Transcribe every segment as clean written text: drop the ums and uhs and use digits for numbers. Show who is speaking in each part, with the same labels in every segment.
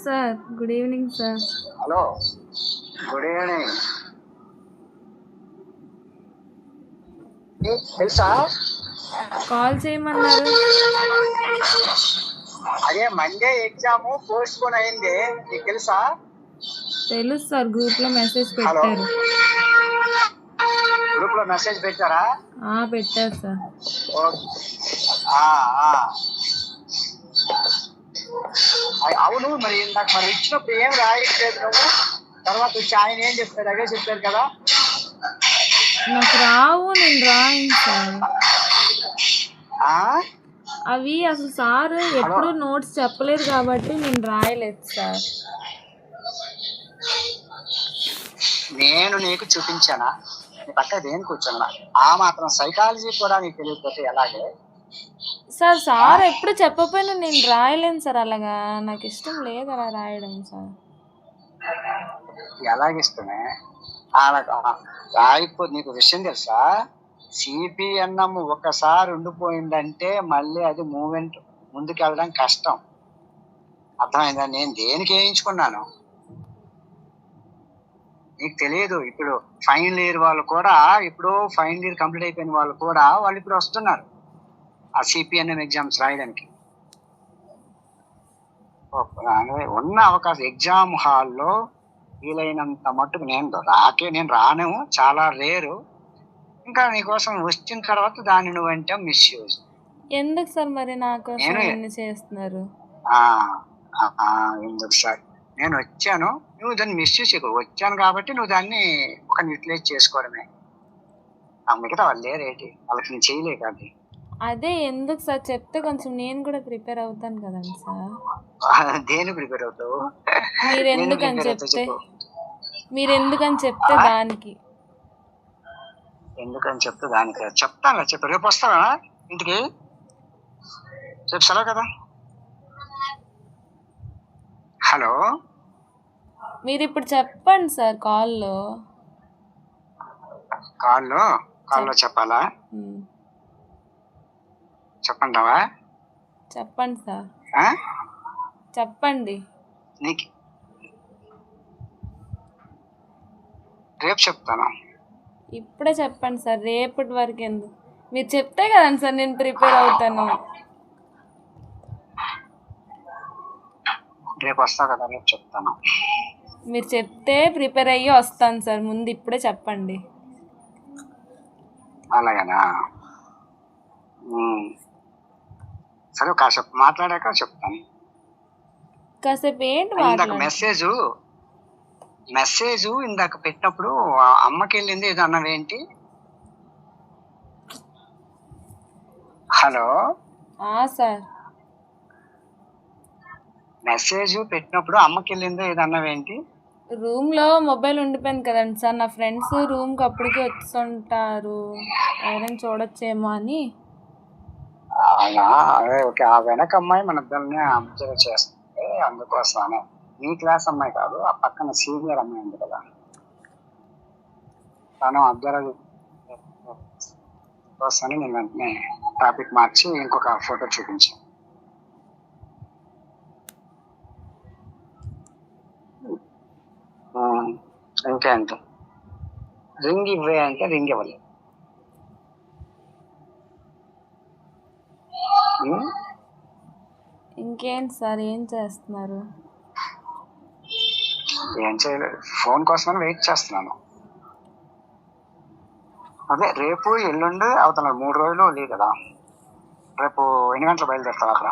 Speaker 1: Sir good evening sir.
Speaker 2: Hello, good evening. తెలుసా,
Speaker 1: call చేయమన్నారు.
Speaker 2: అదే మండే ఎగ్జామ్ పోస్ట్ పోన్ అయింది, నీకు తెలుసా?
Speaker 1: తెలుసు సార్, గ్రూప్ లో మెసేజ్ పెట్టారు.
Speaker 2: గ్రూప్ లో మెసేజ్ పెట్టారా?
Speaker 1: పెట్టారు సార్.
Speaker 2: అవును, మరి నాకు మరి ఇచ్చినప్పుడు ఏం రాయట్లేదు నువ్వు. తర్వాత వచ్చి ఆయన ఏం చెప్తారు, అదే చెప్తారు కదా.
Speaker 1: నాకు రావు, నేను రాయను సార్. అవి అసలు సార్ ఎప్పుడు నోట్స్ చెప్పలేదు కాబట్టి నేను రాయలేదు సార్.
Speaker 2: నేను నీకు చూపించానా? నీ పక్క దేని కూర్చున్నా? ఆ మాత్రం సైకాలజీ కూడా నీకు తెలియకపోతే ఎలాగే
Speaker 1: సార్? సార్ ఎప్పుడు చెప్పకపోయినా నేను రాయలేను సార్. అలాగా నాకు ఇష్టం లేదు అలా రాయడం సార్.
Speaker 2: ఎలాగిష్టమే రాయిపో. నీకు విషయం తెలుసా, సిపిఎన్ఎం ఒకసారి ఉండిపోయిందంటే మళ్ళీ అది మూవ్మెంట్ ముందుకు వెళ్ళడం కష్టం. అర్థమైందా? నేను దేనికి వేయించుకున్నాను నీకు తెలియదు. ఇప్పుడు ఫైనల్ ఇయర్ వాళ్ళు కూడా, ఇప్పుడు ఫైనల్ ఇయర్ కంప్లీట్ అయిపోయిన వాళ్ళు కూడా వాళ్ళు ఇప్పుడు వస్తున్నారు ఆ సిపిఎన్ఎం ఎగ్జామ్స్ రాయడానికి. ఉన్న అవకాశం ఎగ్జామ్ హాల్లో వీలైనంత మట్టుకు నేను రాను, చాలా రేరు. ఇంకా నీకోసం వచ్చిన తర్వాత దాన్ని నువ్వంటే మిస్యూజ్
Speaker 1: ఎందుకు సార్? మరి నా కోసం ఎన్ని చేస్తున్నారు?
Speaker 2: ఎందుకు సార్, నేను వచ్చాను, నువ్వు దాన్ని మిస్యూజ్ చేయకు. వచ్చాను కాబట్టి నువ్వు దాన్ని ఒక యూటిలైజ్ చేసుకోవడమే. మిగతా వాళ్ళు లేరేటి, వాళ్ళకి నేను చేయలే కాదు.
Speaker 1: అదే ఎందుకు సార్ చెప్తే కొంచెం నేను కూడా ప్రిపేర్ అవుతాను కదండి సార్.
Speaker 2: దేని ప్రిపేర్ అవుతావు?
Speaker 1: మీరు ఎందుకని చెప్తే దానికి
Speaker 2: చెప్తాను. చెప్పు, రేపు వస్తావా ఇంటికి? రేపు సెలవు కదా. హలో,
Speaker 1: మీరు ఇప్పుడు చెప్పండి సార్. కాల్లో
Speaker 2: చెప్పాలా? చెప్పంటావా?
Speaker 1: చెప్పండి సార్, చెప్పండి.
Speaker 2: నీకు రేపు చెప్తాను.
Speaker 1: ఇప్పుడే చెప్పండి సార్, రేపటి వరకు ఎందుకు? మీరు చెప్తే కదండి సార్ నేను ప్రిపేర్ అవుతాను.
Speaker 2: రేపు వస్తా కదా, రేపు చెప్తాను.
Speaker 1: మీరు చెప్తే ప్రిపేర్ అయ్యి వస్తాను సార్. ముందు ఇప్పుడే చెప్పండి.
Speaker 2: అలాగనా? సరే, కాసేపు మాట్లాడాక చెప్తాను.
Speaker 1: కాసేపు ఏంటి?
Speaker 2: మెసేజ్ ఇందాక పెట్టినప్పుడు అమ్మకి వెళ్ళింది ఏదో అన్నవేంటి? హలో
Speaker 1: సార్,
Speaker 2: మెసేజ్ పెట్టినప్పుడు అమ్మకి వెళ్ళిందో ఏదో అన్నవేంటి?
Speaker 1: రూమ్ లో మొబైల్ ఉండిపోయింది కదండి సార్. నా ఫ్రెండ్స్ రూమ్ కి అప్పటికే వచ్చుంటారు, ఎవరైనా చూడొచ్చేమో అని.
Speaker 2: ఓకే, ఆ వెనక అమ్మాయి మన ఇద్దరిని అబ్జర్వ్ చేస్తుంది, అందుకోసమే. నీ క్లాస్ అమ్మాయి కాదు, ఆ పక్కన సీనియర్ అమ్మాయి ఉంది కదా, తను అబ్జర్వ్ కోసమని నేను వెంటనే టాపిక్ మార్చి ఇంకొక ఫోటో చూపించాను. ఇంకేంటి, రింగ్ ఇవ్వే అంటే రింగ్ ఇవ్వలేదు.
Speaker 1: ఇంకేంటి సార్, ఏం చేస్తున్నారు?
Speaker 2: ఏం చేయలేదు, ఫోన్ కోసమని వెయిట్ చేస్తున్నాను. అదే రేపు ఎల్లుండి అవతల 3 రోజులు లేదు కదా. రేపు ఎన్ని గంటలు బయలుదేరుతావు అక్కడ?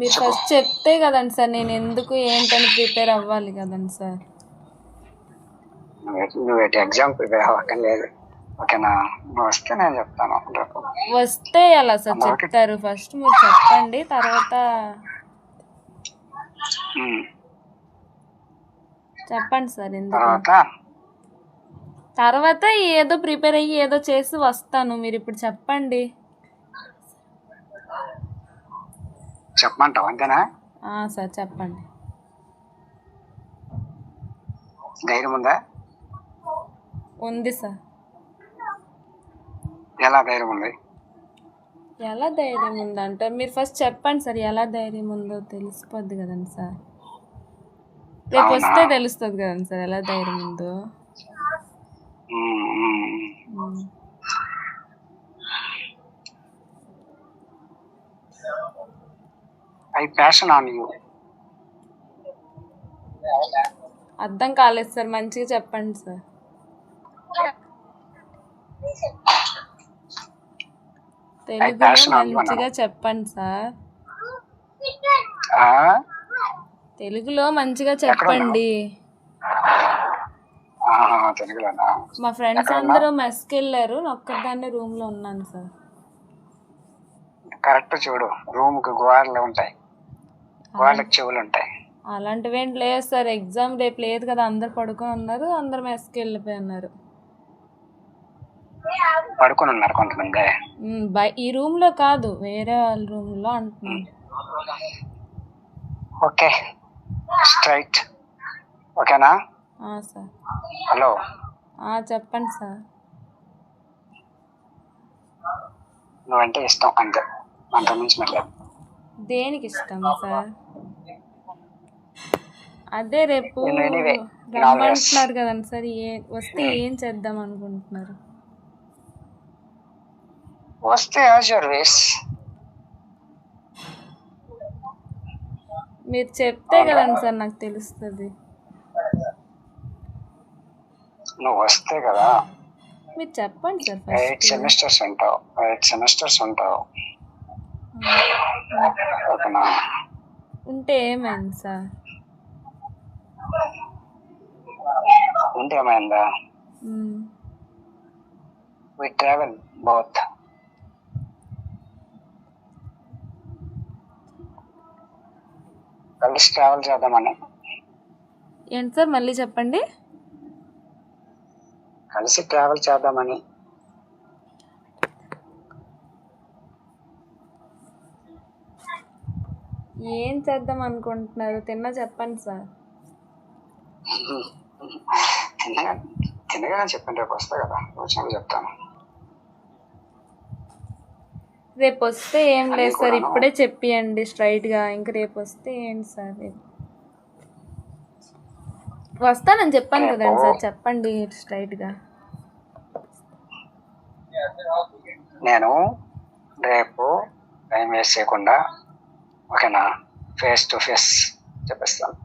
Speaker 1: మీరు ఫస్ట్ చెప్తే కదండి సార్ నేను ఎందుకు ఏంటని ప్రిపేర్ అవ్వాలి కదండి సార్.
Speaker 2: నువ్వు ఎగ్జామ్ ప్రిపేర్ అవ్వక్కర్లేదు, ఓకేనా? నువ్వు వస్తే నేను చెప్తాను.
Speaker 1: వస్తే ఎలా సార్ చెప్తారు? ఫస్ట్ మీరు చెప్పండి, తర్వాత చెప్పండి సార్. ఎందుకు తర్వాత ఏదో ప్రిపేర్ అయ్యి ఏదో చేసి వస్తాను. మీరు ఇప్పుడు చెప్పండి.
Speaker 2: చెప్పమంటావు అంతేనా?
Speaker 1: సార్ చెప్పండి.
Speaker 2: ధైర్యం ఉందా?
Speaker 1: ఉంది సార్.
Speaker 2: ఎలా ధైర్యం ఉంది?
Speaker 1: ఎలా ధైర్యం ఉందంటే మీరు ఫస్ట్ చెప్పండి సార్, ఎలా ధైర్యం ఉందో తెలిసిపోద్ది కదండి సార్. రేపు
Speaker 2: అవునా?
Speaker 1: వస్తే తెలుస్తుంది కదండి సార్ ఎలా ధైర్యం ఉందో.
Speaker 2: Um, um.
Speaker 1: Um.
Speaker 2: I passion on you.
Speaker 1: అర్థం కాలేదు సార్, మంచిగా చెప్పండి సార్.
Speaker 2: ఐ
Speaker 1: తెలుగులో
Speaker 2: ప్యాషన్ ఆన్ యూ అన్నాను.
Speaker 1: మంచిగా చెప్పండి సార్.
Speaker 2: ఆ?
Speaker 1: తెలుగులో మంచిగా
Speaker 2: ఎక్కడ ఉన్నావు?
Speaker 1: చెప్పండి.
Speaker 2: తెలుగులోనా?
Speaker 1: మా ఫ్రెండ్స్
Speaker 2: ఎక్కడ ఉన్నా?
Speaker 1: అందరూ మెస్కి వెళ్ళారు, నేను ఒక్కదాన్నే రూమ్లో ఉన్నాను సార్.
Speaker 2: కరెక్ట్ చూడు, రూమ్ కి గోడలు ఉంటాయి, గోడలకు చెవులు ఉంటాయి.
Speaker 1: అలాంటివి ఏంటి లేదు సార్, ఎగ్జామ్ రేపు లేదు కదా, అందరు పడుకొని ఉన్నారు, అందరు మెస్కి వెళ్ళిపోయి ఉన్నారు.
Speaker 2: పడుకొని ఉన్నారు కొంతమంది.
Speaker 1: ఈ రూమ్లో కాదు, వేరే వాళ్ళ రూమ్లో అంటున్నాను.
Speaker 2: Okay, straight. ఓకేనా?
Speaker 1: సార్.
Speaker 2: హలో,
Speaker 1: చెప్పండి సార్.
Speaker 2: నువ్వంటే ఇష్టం అంతే, అంత మించి లేదు.
Speaker 1: దేనికి ఇష్టం సార్? అదే రేపు
Speaker 2: Anyway,
Speaker 1: రమ్మంటున్నారు కదండి సార్, వస్తే ఏం చేద్దాం అనుకుంటున్నారు?
Speaker 2: వస్తే యాజ్ యువర్ వేస్.
Speaker 1: మీరు చెప్తే కదండి సార్ నాకు తెలుస్తుంది.
Speaker 2: నువ్వు వస్తే కదా.
Speaker 1: మీరు చెప్పండి సార్
Speaker 2: 8
Speaker 1: ఫస్ట్.
Speaker 2: సెమిస్టర్స్ ఉంటావు, 8 సెమిస్టర్స్ ఉంటావు. ఓకేనా?
Speaker 1: ఉంటే ఏమైంది సార్?
Speaker 2: ఉంటే ఏమైందా? We travel both. కలిసి ట్రావెల్ చేద్దామని.
Speaker 1: ఏంటి సార్ మళ్ళీ చెప్పండి.
Speaker 2: కలిసి ట్రావెల్ చేద్దామని.
Speaker 1: ఏం చేద్దాం అనుకుంటున్నారు? తిన్నా చెప్పండి సార్.
Speaker 2: తినగానే చెప్పండి, రేపు వస్తా కదా, వచ్చినప్పుడు చెప్తాను.
Speaker 1: రేపు వస్తే ఏం లేదు సార్, ఇప్పుడే చెప్పియండి స్ట్రైట్గా. ఇంక రేపు వస్తే ఏంటి సార్? రేపు వస్తానని చెప్పాను కదండి సార్, చెప్పండి స్ట్రైట్గా.
Speaker 2: నేను రేపు టైం వేస్ట్ చేయకుండా, ఓకేనా, ఫేస్ టు ఫేస్ చెప్పేస్తాను.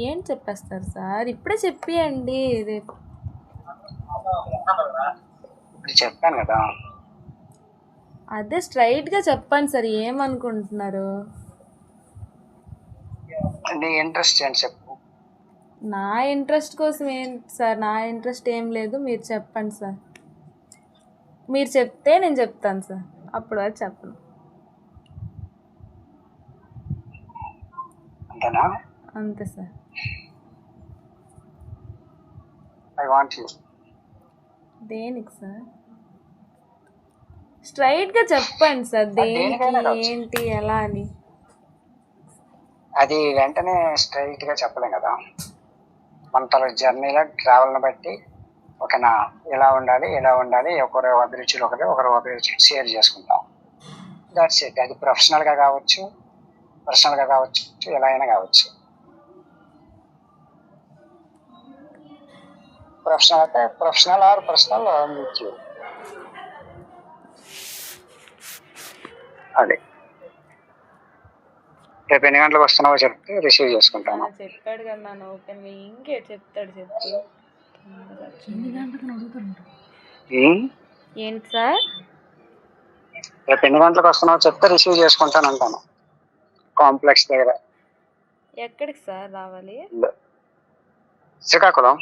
Speaker 1: ఏం చెప్పేస్తారు సార్? ఇప్పుడే చెప్పియండి. రేపు
Speaker 2: ఇప్పుడు చెప్పాను కదా.
Speaker 1: అదే స్ట్రైట్గా చెప్పండి సార్, ఏమనుకుంటున్నారు?
Speaker 2: నీ ఇంట్రెస్ట్ ఏంటి చెప్పు.
Speaker 1: నా ఇంట్రెస్ట్ కోసం ఏంటి సార్? నా ఇంట్రెస్ట్ ఏం లేదు, మీరు చెప్పండి సార్. మీరు చెప్తే నేను చెప్తాను సార్, అప్పుడు అది చెప్పను.
Speaker 2: అంతేనా?
Speaker 1: అంతే సార్.
Speaker 2: I want you.
Speaker 1: దేనికి సార్? స్ట్రైట్గా చెప్పండి సార్, దేనికి, ఏంటి, ఎలా అని.
Speaker 2: అది వెంటనే స్ట్రైట్ గా చెప్పలేం కదా, మన జర్నీలో ట్రావెల్ని బట్టి. ఓకేనా? ఎలా ఉండాలి, ఎలా ఉండాలి, ఒకరి అభిరుచులు ఒకరి అభిరుచులు షేర్ చేసుకుంటాం. That's it. అది ప్రొఫెషనల్గా కావచ్చు, పర్సనల్గా కావచ్చు, ఎలా అయినా కావచ్చు. ప్రొఫెషనల్ అయితే ప్రొఫెషనల్ ఆర్ పర్సనల్ మీకు అది. రేపు ఎన్ని గంటలకు వస్తున్నావో చెప్తే రిసీవ్ చేసుకుంటాను.
Speaker 1: చెప్పాడు కదా నన్ను ఓపెన్గా, ఇంకే చెప్తాడు చెప్పు. ఏంటి సార్?
Speaker 2: రేపు ఎన్ని గంటలకు వస్తున్నావో చెప్తే రిసీవ్ చేసుకుంటాను అంటాను, కాంప్లెక్స్ దగ్గర.
Speaker 1: ఎక్కడికి సార్ రావాలి?
Speaker 2: శ్రీకాకుళం.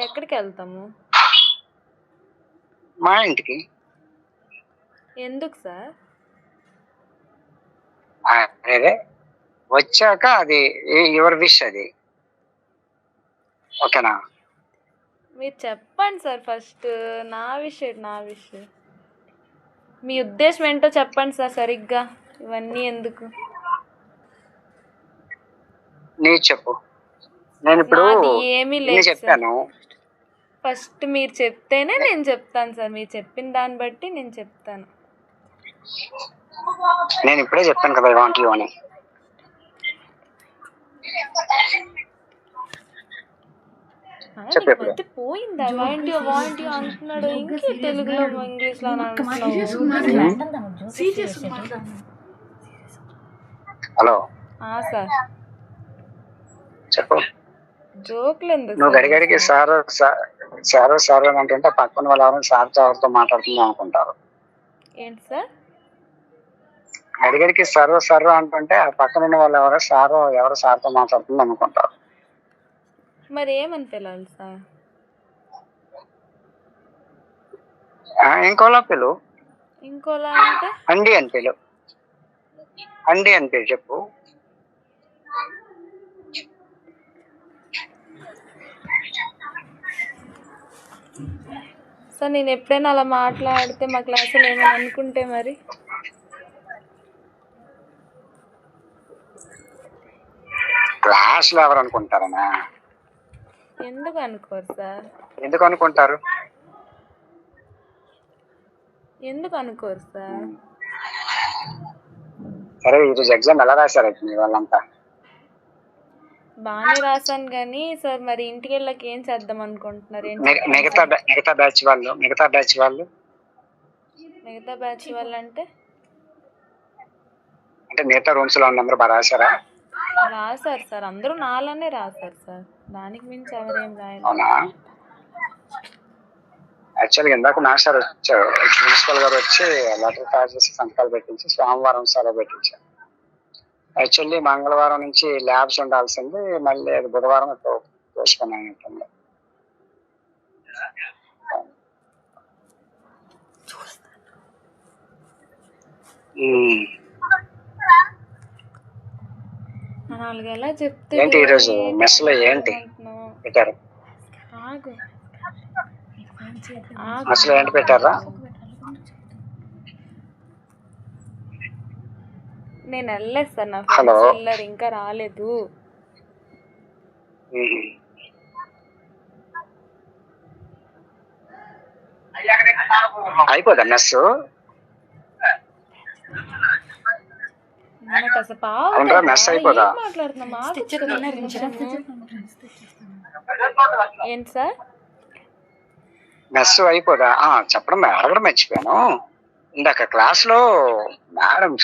Speaker 1: ఎక్కడికి వెళ్తాము?
Speaker 2: మా ఇంటికి.
Speaker 1: ఎందుకు సార్?
Speaker 2: అదే వచ్చాక, అది యువర్ విష్ అది. ఓకేనా?
Speaker 1: మీరు చెప్పండి సార్ ఫస్ట్. నా విష్ మీ ఉద్దేశం ఏంటో చెప్పండి సార్ సరిగ్గా. ఇవన్నీ ఎందుకు?
Speaker 2: నీ చెప్పు. నేను ఇప్పుడు
Speaker 1: ఏమీ లేదు
Speaker 2: చెప్పాను.
Speaker 1: ఫస్ట్ మీరు చెప్తేనే నేను చెప్తాను సార్. మీరు చెప్పిన దాన్ని బట్టి నేను చెప్తాను.
Speaker 2: నేను ఇప్పుడే చెప్పాను కదా వాంట్ యూ అని. చెప్పు ఇప్పుడు.
Speaker 1: అయితే పోయిందా వాంట్ యూ అంటున్నాడు, ఇంకే తెలుగులో ఇంగ్లీష్లో అంటున్నావు.
Speaker 2: హలో
Speaker 1: సార్
Speaker 2: చెప్పు.
Speaker 1: జోక్లు ఎందుకు
Speaker 2: నువ్వు గడిగడికి సారు సారు సారు అని అంటుంటే పక్కన వాళ్ళు ఎవరైనా సార్తో ఎవరితో మాట్లాడుతుందో అనుకుంటారు.
Speaker 1: ఏంటి సార్?
Speaker 2: గడిగడికి సర్వ సర్వ అంటుంటే ఆ పక్కన ఉన్న వాళ్ళు ఎవరు సార్తో మాట్లాడుతుందో అనుకుంటారు.
Speaker 1: మరి ఏమని పిలవాలి సార్?
Speaker 2: ఇంకోలా పిలు.
Speaker 1: ఇంకోలా అంటే
Speaker 2: అండి అని పిలు. అండి అని పిలు. చెప్పు.
Speaker 1: సార్ నేను ఎప్పుడైనా అలా మాట్లాడితే మా క్లాసులో ఏమైనా అనుకుంటే మరి?
Speaker 2: క్లాస్లో ఎవరు అనుకుంటారనా?
Speaker 1: ఎందుకు అనుకోరు సార్?
Speaker 2: ఎందుకు అనుకుంటారు?
Speaker 1: ఎందుకు అనుకోరు సార్?
Speaker 2: సరే ఈరోజు ఎగ్జామ్ ఎలా రాశారు మీ వాళ్ళంతా?
Speaker 1: బాగానే రాశాను కానీ సార్, మరి ఇంటికి వెళ్ళాక ఏం చేద్దాం అనుకుంటున్నారు?
Speaker 2: మిగతా బ్యాచ్ వాళ్ళు
Speaker 1: మిగతా బ్యాచ్ వాళ్ళు అంటే
Speaker 2: మిగతా రూమ్స్ లో అందరూ బాగా రాశారా?
Speaker 1: రాశారు సార్, అందరూ నాలానే రాశారు సార్. దానికి మించి ఎవరేం రాయాలి.
Speaker 2: అవునా? యాక్చువల్గా ఇందాక మాస్టర్ వచ్చారు, ప్రిన్సిపల్ గారు వచ్చి లెటర్ తయారు చేసి సంతకాలు పెట్టించి సోమవారం సెలవు పెట్టించారు. యాక్చువల్లీ మంగళవారం నుంచి ల్యాబ్స్ ఉండాల్సింది, మళ్ళీ అది బుధవారం పోస్ట్పోన్ అయినట్టుంది. ఏంటి ఈరోజు మెస్ లో ఏంటి పెట్టారు? మెస్ లో ఏంటి పెట్టారా?
Speaker 1: నేను వెళ్ళలేదు సార్, నా ఫ్రెండ్స్ వెళ్ళారు, ఇంకా రాలేదు.
Speaker 2: అయిపోదా మెస్? మెస్ అయిపోదా?
Speaker 1: ఏంటి సార్?
Speaker 2: మెస్ అయిపోదా? చెప్పడం అడగడం మర్చిపోయాను. ఇందాక క్లాస్ లో మేడం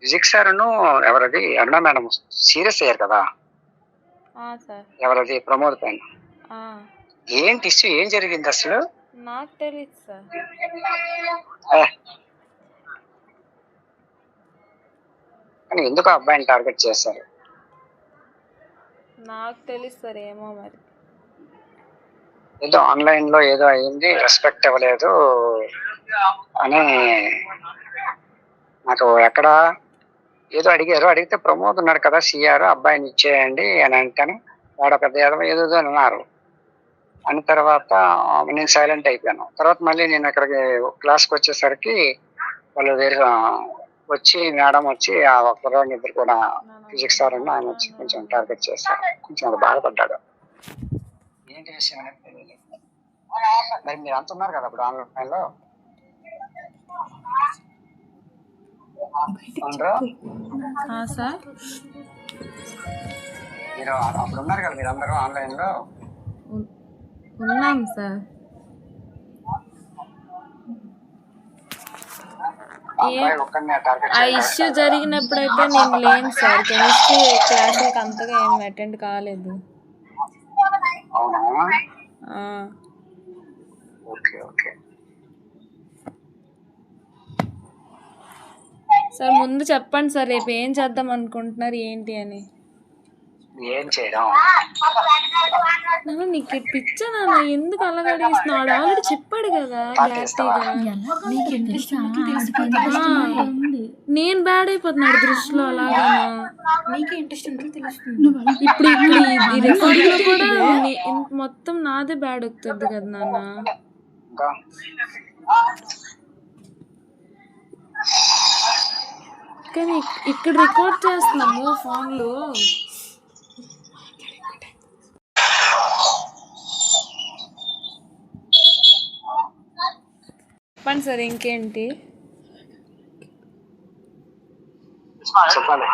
Speaker 2: ఫిజిక్స్ సార్ను ఎవరది అరుణ మేడం సీరియస్ అయ్యారు కదా, ఎవరది ప్రమోద్ పైన. ఏంటి ఇష్యూ, ఏం జరిగింది అసలు?
Speaker 1: నాకు తెలియదు సార్.
Speaker 2: కానీ ఎందుకు అబ్బాయిని టార్గెట్ చేశారు?
Speaker 1: నాకు తెలియదు సార్, ఏమో మరి.
Speaker 2: ఏదో ఆన్లైన్ లో ఏదో అయింది, రెస్పెక్ట్ ఇవ్వలేదు అని నాకు ఎక్కడ ఏదో అడిగారు. అడిగితే ప్రమోద్ ఉన్నాడు కదా సిఆర్, అబ్బాయిని ఇచ్చేయండి అని అంటాను. వాడు పెద్ద ఏదో అన్నారు. అని తర్వాత నేను సైలెంట్ అయిపోయాను. తర్వాత మళ్ళీ నేను ఇక్కడికి క్లాస్కి వచ్చేసరికి వాళ్ళు వేరే వచ్చి మేడం వచ్చి ఆ ఒక్కరోజు ఇద్దరు కూడా ఫిజిక్స్ సార్ ఆయన వచ్చి కొంచెం టార్గెట్ చేస్తారు. కొంచెం అది బాధపడ్డాడు. ఏంటి విషయం అనేది తెలియదు. మరి మీరు అంటున్నారు కదా ఇప్పుడు ఆన్లైన్ లో
Speaker 1: సార్,
Speaker 2: మీరు అప్పుడు ఉన్నారు కదా మీరు అందరూ ఆన్లైన్ లో?
Speaker 1: ఉన్నాం సార్. ఆ ఇష్యూ జరిగినప్పుడైతే నేను లేను సార్, కెమిస్ట్రీ క్లాసులకి అంతగా ఏం అటెండ్ కాలేదు. సార్ ముందు చెప్పండి సార్, రేపు ఏం చేద్దాం అనుకుంటున్నారు ఏంటి అని.
Speaker 2: ఏం చేయడం
Speaker 1: నీకు పిచ్చా నాన్న, ఎందుకు అలాగ అడిగిస్తున్నాడు? ఆల్రెడీ చెప్పాడు కదా నేను బ్యాడ్ అయిపోతున్నాడు దృష్టిలో. అలాగా ఇప్పుడు ఈ రికార్డ్ లో కూడా మొత్తం నాదే బ్యాడ్ వస్తుంది కదా నాన్న. కానీ ఇక్కడ రికార్డ్ చేస్తున్నాము ఫోన్లో. చెప్పండి సార్ ఇంకేంటి.
Speaker 2: చెప్పాలి.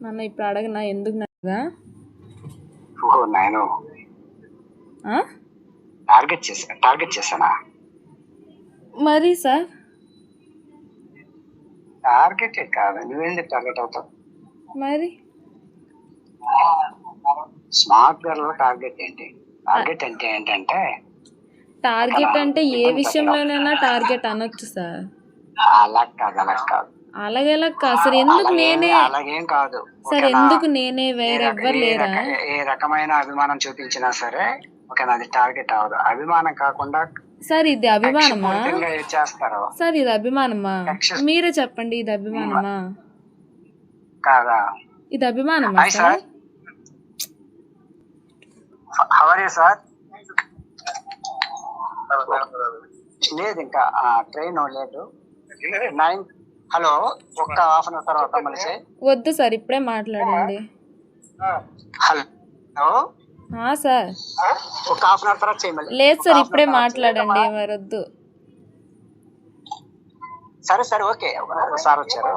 Speaker 1: నన్ను ఇప్పుడు అడగనా ఎందుకు నన్నగా
Speaker 2: ఓహో నేను టార్గెట్ చేశానా?
Speaker 1: మరి సార్
Speaker 2: టార్గెట్ కాదు, నువ్వేంది టార్గెట్ అవుతావు?
Speaker 1: మరి
Speaker 2: స్మార్ట్ గర్ల్ టార్గెట్ ఏంటి? టార్గెట్ అంటే ఏంటంటే
Speaker 1: టార్గెట్ అంటే ఏ విషయంలోనైనా టార్గెట్ అనొచ్చు సార్.
Speaker 2: అలా కాదు
Speaker 1: అలాగేలా కాదు సార్. ఎందుకు నేనే
Speaker 2: అలాగేం కాదు
Speaker 1: సార్, ఎందుకు నేనే వేరెవ్వరు లేరా?
Speaker 2: ఏ రకమైన అభిమానం చూపించినా సరే ఓకేనా, అది టార్గెట్ అవ్వదు. అభిమానం కాకుండా
Speaker 1: సార్ ఇది అభిమానమా
Speaker 2: చేస్తారు
Speaker 1: సార్? ఇది అభిమానమా? మీరే చెప్పండి, ఇది అభిమానమా
Speaker 2: కాదా?
Speaker 1: ఇది అభిమానమా sir?
Speaker 2: How are you sir? లేదు ఇంకా ట్రైన్ లేదు. 9 హలో, ఒక్క హాఫ్ అన్ అవర్ తర్వాత మనిషి.
Speaker 1: వద్దు సార్, ఇప్పుడే మాట్లాడండి.
Speaker 2: Hello
Speaker 1: sir.
Speaker 2: ఒక హాఫ్ అన్ అవర్ తర్వాత చేయమని.
Speaker 1: లేదు సార్, ఇప్పుడే మాట్లాడండి, మరి వద్దు.
Speaker 2: సరే ఓకే. సార్ వచ్చారు.